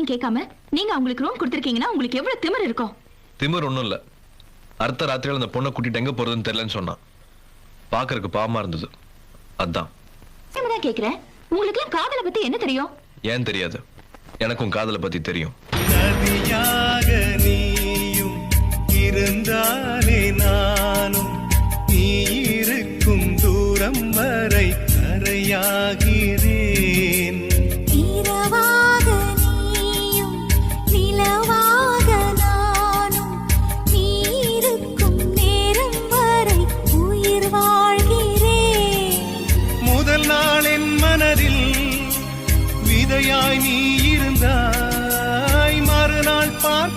என்னன்னு கேட்காம நீங்க அவங்களுக்கு ரூம் கொடுத்திருக்கீங்கன்னா உங்களுக்கு எவ்வளவு திமிர் இருக்கும்? திமிர் ஒண்ணும் இல்ல. அடுத்த ராத்திரியில அந்த பொண்ணை கூட்டிட்டு எங்க போறதுன்னு தெரியலன்னு சொன்னான். பாக்குறதுக்கு பாவமா இருந்தது, அதான். தான் கேக்குறேன், உங்களுக்கு காதலை பத்தி என்ன தெரியும்? ஏன் தெரியாது, எனக்கும் காதலை பத்தி தெரியும். நதியாக நீயும் இருந்தாலே நானும் நீ இருக்கும் தூரம் வரை கரையாகிறேன். இரவாக நீயும் நிலவாக நானும் நீ இருக்கும் நேரம் வரை உயிர் வாழ்கிறேன். முதல் நாள் என் மனதில் விதையாய் நீ இருந்தாய், மறுநாள் பார்க்க